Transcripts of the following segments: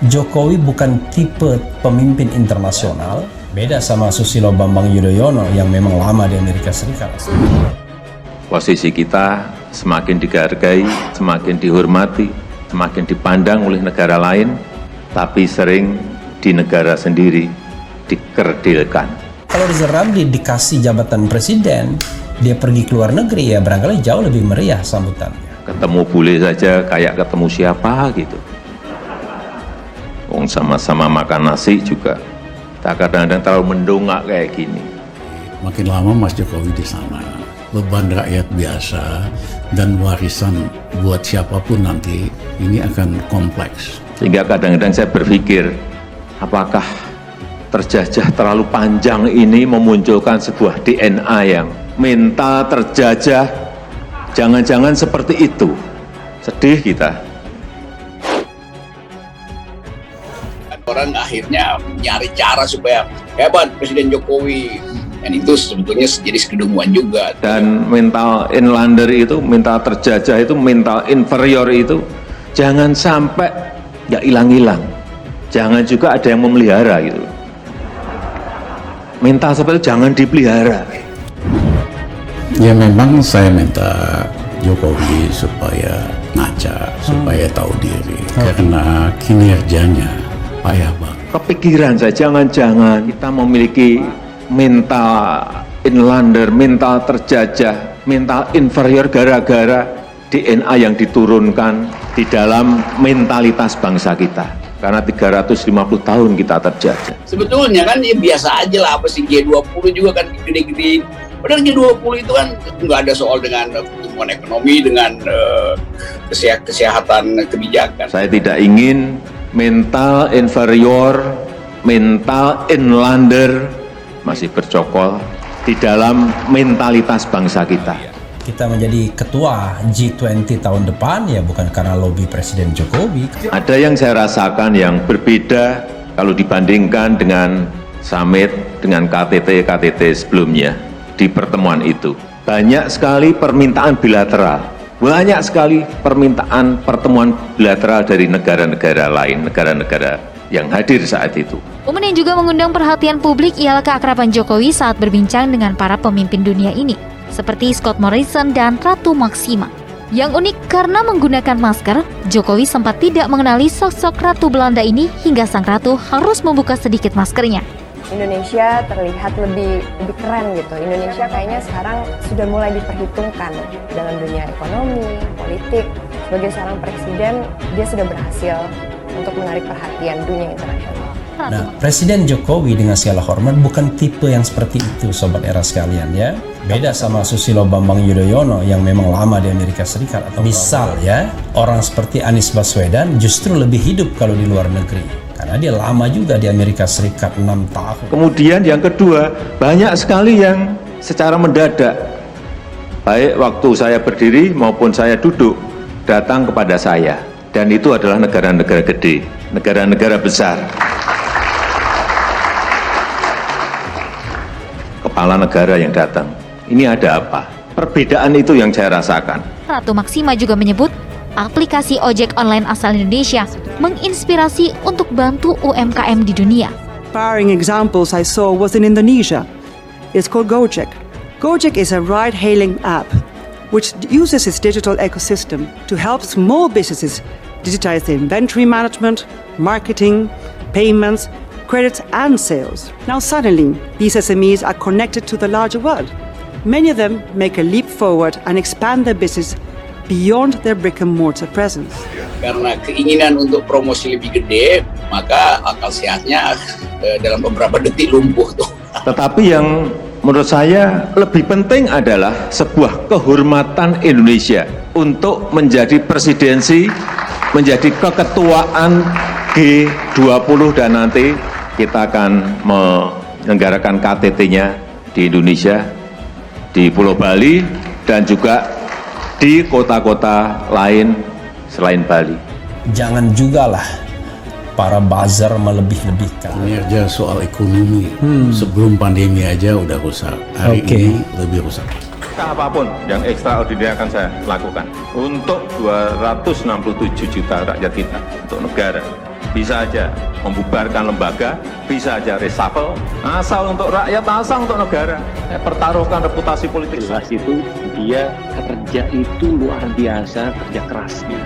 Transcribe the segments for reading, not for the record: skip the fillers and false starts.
Jokowi bukan tipe pemimpin internasional, beda sama Susilo Bambang Yudhoyono yang memang lama di Amerika Serikat. Posisi kita semakin dihargai, semakin dihormati, semakin dipandang oleh negara lain, tapi sering di negara sendiri dikerdilkan. Kalau Rizal Ramli dikasih jabatan presiden, dia pergi ke luar negeri, ya barangkali jauh lebih meriah sambutannya. Ketemu bule saja kayak ketemu siapa gitu. Wong sama-sama makan nasi juga tak kadang-kadang terlalu mendongak kayak gini. Makin lama Mas Jokowi di sana, beban rakyat biasa dan warisan buat siapapun nanti ini akan kompleks. Sehingga kadang-kadang saya berpikir, apakah terjajah terlalu panjang ini memunculkan sebuah DNA yang mental terjajah, jangan-jangan seperti itu. Sedih kita. Orang akhirnya nyari cara supaya hebat Presiden Jokowi, dan itu sebetulnya jadi kedunguan juga. Dan mental inlander itu, mental terjajah itu, mental inferior itu jangan sampai ya hilang-hilang. Jangan juga ada yang memelihara gitu. Mental seperti itu jangan dipelihara. Ya memang saya minta Jokowi supaya ngaca, supaya tahu diri, karena kinerjanya payah banget. Kepikiran saya, jangan-jangan kita memiliki mental inlander, mental terjajah, mental inferior gara-gara DNA yang diturunkan di dalam mentalitas bangsa kita. Karena 350 tahun kita terjajah. Sebetulnya kan ya biasa aja lah, apa sih G20 juga kan gede-gede. Padahal G20 itu kan nggak ada soal dengan pertumbuhan ekonomi, dengan kesehatan kebijakan. Saya tidak ingin mental inferior, mental inlander masih bercokol di dalam mentalitas bangsa kita. Kita menjadi ketua G20 tahun depan ya bukan karena lobby Presiden Jokowi. Ada yang saya rasakan yang berbeda kalau dibandingkan dengan summit, dengan KTT sebelumnya di pertemuan itu. Banyak sekali permintaan bilateral, banyak sekali permintaan pertemuan bilateral dari negara-negara lain, negara-negara yang hadir saat itu. Momen yang juga mengundang perhatian publik ialah keakraban Jokowi saat berbincang dengan para pemimpin dunia ini, seperti Scott Morrison dan Ratu Maxima. Yang unik karena menggunakan masker, Jokowi sempat tidak mengenali sosok Ratu Belanda ini hingga sang ratu harus membuka sedikit maskernya. Indonesia terlihat lebih keren gitu. Indonesia kayaknya sekarang sudah mulai diperhitungkan dalam dunia ekonomi, politik. Sebagai seorang presiden, dia sudah berhasil untuk menarik perhatian dunia internasional. Nah, Presiden Jokowi dengan segala hormat bukan tipe yang seperti itu, Sobat Era sekalian ya. Beda sama Susilo Bambang Yudhoyono yang memang lama di Amerika Serikat. Atau misal ya, orang seperti Anies Baswedan justru lebih hidup kalau di luar negeri. Karena dia lama juga di Amerika Serikat 6 tahun. Kemudian yang kedua, banyak sekali yang secara mendadak, baik waktu saya berdiri maupun saya duduk, datang kepada saya. Dan itu adalah negara-negara gede, negara-negara besar. Kepala negara yang datang. Ini ada apa? Perbedaan itu yang saya rasakan. Ratu Maxima juga menyebut aplikasi ojek online asal Indonesia menginspirasi untuk bantu UMKM di dunia. Inspiring examples I saw was in Indonesia. It's called Gojek. Gojek is a ride-hailing app which uses its digital ecosystem to help small businesses digitize their inventory management, marketing, payments, credits and sales. Now suddenly, these SMEs are connected to the larger world. Many of them make a leap forward and expand their business beyond their brick-and-mortar presence. Karena keinginan untuk promosi lebih gede, maka akal sehatnya dalam beberapa detik lumpuh tuh. Tetapi yang menurut saya lebih penting adalah sebuah kehormatan Indonesia untuk menjadi presidensi, menjadi keketuaan G20 dan nanti kita akan menyelenggarakan KTT-nya di Indonesia, di Pulau Bali, dan juga di kota-kota lain selain Bali. Jangan juga lah para buzzer melebih-lebihkan. Kinerja soal ekonomi, sebelum pandemi aja udah rusak. Hari ini lebih rusak. Apapun yang ekstraordinari akan saya lakukan untuk 267 juta rakyat kita, untuk negara. bisa aja membubarkan lembaga, bisa aja reshuffle, asal untuk rakyat, asal untuk negara. Pertaruhkan reputasi politik. Jelas itu dia kerja itu luar biasa, kerja kerasnya.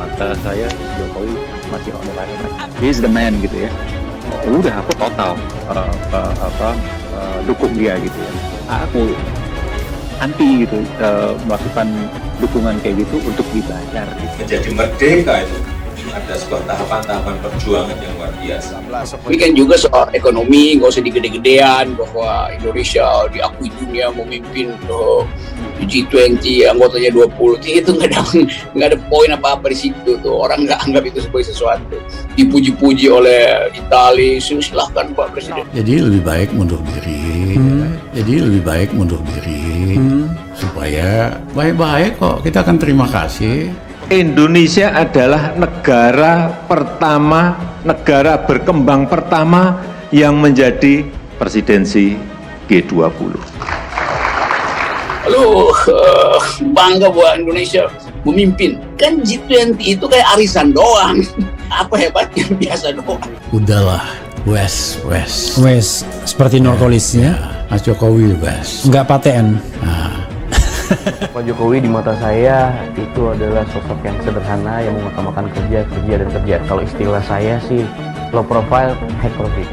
Mata saya Jokowi masih on the right track. He's the man gitu ya. Udah aku total dukung dia gitu ya. Aku anti gitu melakukan dukungan kayak gitu untuk dibayar. Gitu. Menjadi merdeka itu ada sebuah tahapan-tahapan perjuangan yang luar biasa. Ini kan juga soal ekonomi, nggak usah digede-gedean bahwa Indonesia diakui dunia memimpin G20, anggotanya 20. Itu nggak ada poin apa-apa di situ tuh. Orang nggak anggap itu sebagai sesuatu. Dipuji-puji oleh Italia, silahkan Pak Presiden. Jadi lebih baik mundur diri. Supaya baik-baik kok. Kita akan terima kasih. Indonesia adalah negara pertama, negara berkembang pertama yang menjadi presidensi G20. Lalu bangga buat Indonesia memimpin. Kan G20 itu kayak arisan doang. Apa hebatnya, biasa doang. Udahlah, Wes, seperti Norkolis ya. Mas Jokowi Wes. Nggak paten. Pak Jokowi di mata saya itu adalah sosok yang sederhana yang mengutamakan kerja. Kalau istilah saya sih low profile, high profit.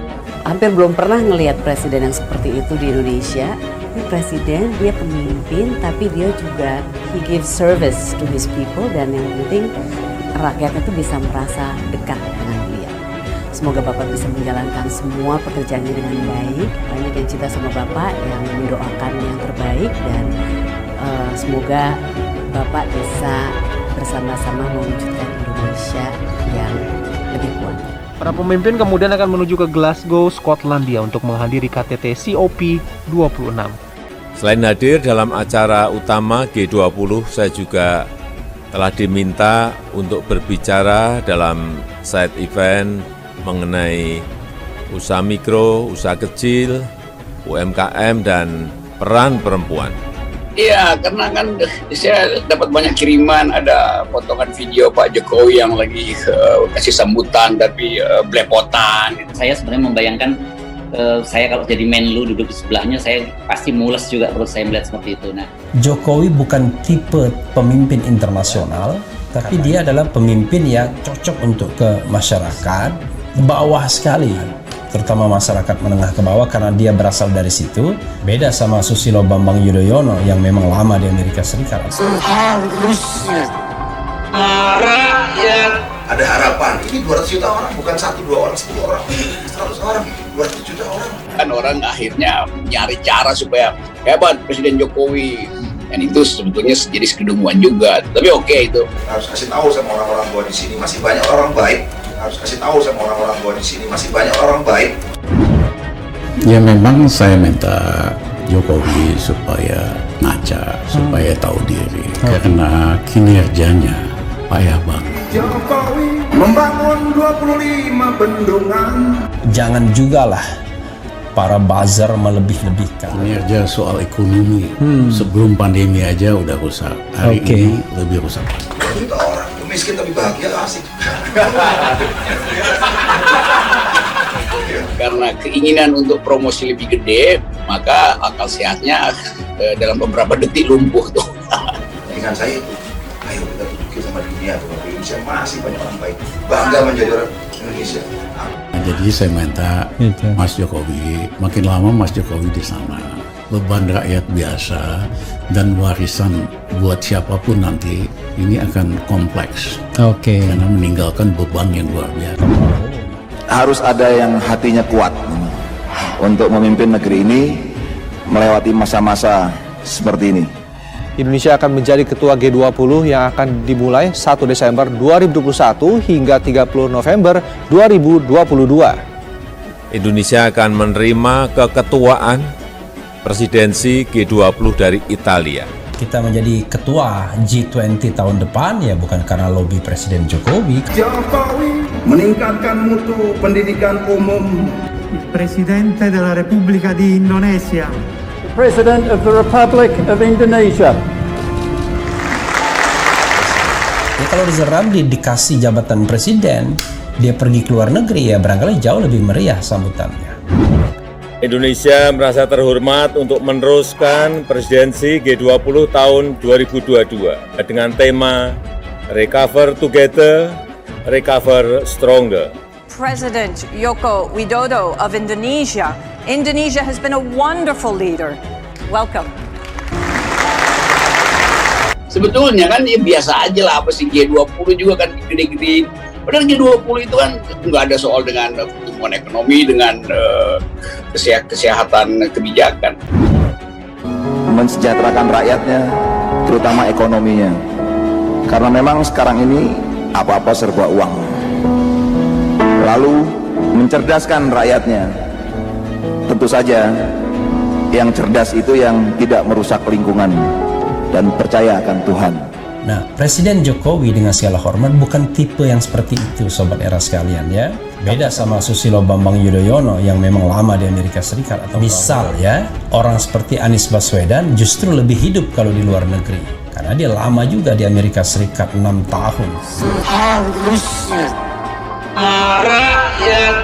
Hampir belum pernah ngelihat presiden yang seperti itu di Indonesia. Ini presiden, dia pemimpin, tapi dia juga he gives service to his people, dan yang penting rakyat itu bisa merasa dekat dengan dia. Semoga Bapak bisa menjalankan semua pekerjaannya dengan baik. Banyak yang cinta sama Bapak, yang mendoakan yang terbaik, dan semoga Bapak bisa bersama-sama mewujudkan Indonesia yang lebih kuat. Para pemimpin kemudian akan menuju ke Glasgow, Skotlandia untuk menghadiri KTT COP26. Selain hadir dalam acara utama G20, saya juga telah diminta untuk berbicara dalam side event mengenai usaha mikro, usaha kecil, UMKM, dan peran perempuan. Iya, karena kan saya dapat banyak kiriman, ada potongan video Pak Jokowi yang lagi kasih sambutan tapi belepotan. Saya sebenarnya membayangkan saya kalau jadi Menlu duduk di sebelahnya, saya pasti mules juga perut saya melihat seperti itu. Nah, Jokowi bukan tipe pemimpin internasional, tapi dia adalah pemimpin yang cocok untuk ke masyarakat bawah sekali, terutama masyarakat menengah ke bawah, karena dia berasal dari situ. Beda sama Susilo Bambang Yudhoyono yang memang lama di Amerika Serikat. Seharusnya rakyat ada harapan. Ini 200 juta orang, bukan 1-2 orang, 10 orang, 100 orang, 200 juta orang. Kan orang akhirnya nyari cara supaya hebat Presiden Jokowi. Dan itu sebetulnya jadi kedunguan juga. Tapi oke itu. Harus kasih tahu sama orang-orang bahwa di sini masih banyak orang baik. Ya memang saya minta Jokowi supaya ngaca, supaya tahu diri, karena kinerjanya payah banget. Jokowi membangun 25 bendungan. Jangan juga lah para buzzer melebih-lebihkan. Kinerja soal ekonomi sebelum pandemi aja udah rusak. Hari ini lebih rusak. Kita orang miskin tapi bahagia, asik. Karena keinginan untuk promosi lebih gede, maka akal sehatnya dalam beberapa detik lumpuh tuh. Dengan saya itu, ayo kita tunjukin sama dunia bahwa Indonesia masih banyak orang baik. Bangga menjadi orang Indonesia. Nah, jadi saya minta Mas Jokowi, makin lama Mas Jokowi di sana, beban rakyat biasa dan warisan buat siapapun nanti ini akan kompleks. Karena meninggalkan beban yang luar biasa. Harus ada yang hatinya kuat untuk memimpin negeri ini melewati masa-masa seperti ini. Indonesia akan menjadi ketua G20 yang akan dimulai 1 Desember 2021 hingga 30 November 2022. Indonesia akan menerima keketuaan presidensi G20 dari Italia. Kita menjadi ketua G20 tahun depan ya bukan karena lobby Presiden Jokowi. Jokowi meningkatkan mutu pendidikan umum. Presidente della Repubblica di Indonesia. President of the Republic of Indonesia. Ya kalau Rizal Ramli dikasih jabatan presiden, dia pergi ke luar negeri, ya barangkali jauh lebih meriah sambutannya. Indonesia merasa terhormat untuk meneruskan presidensi G20 tahun 2022 dengan tema Recover Together, Recover Stronger. President Joko Widodo of Indonesia. Indonesia has been a wonderful leader. Welcome. Sebetulnya kan ya biasa aja lah, apa sih G20 juga kan gede-gede. Padahal G20 itu kan nggak ada soal dengan pertumbuhan ekonomi, dengan kesehatan kebijakan. Mensejahterakan rakyatnya, terutama ekonominya. Karena memang sekarang ini apa-apa serba uang. Lalu mencerdaskan rakyatnya. Tentu saja yang cerdas itu yang tidak merusak lingkungan dan percaya akan Tuhan. Nah, Presiden Jokowi dengan segala hormat bukan tipe yang seperti itu, sobat era sekalian ya. Beda sama Susilo Bambang Yudhoyono yang memang lama di Amerika Serikat. Atau misal ya, orang seperti Anies Baswedan justru lebih hidup kalau di luar negeri. Karena dia lama juga di Amerika Serikat, 6 tahun. Seharusnya rakyat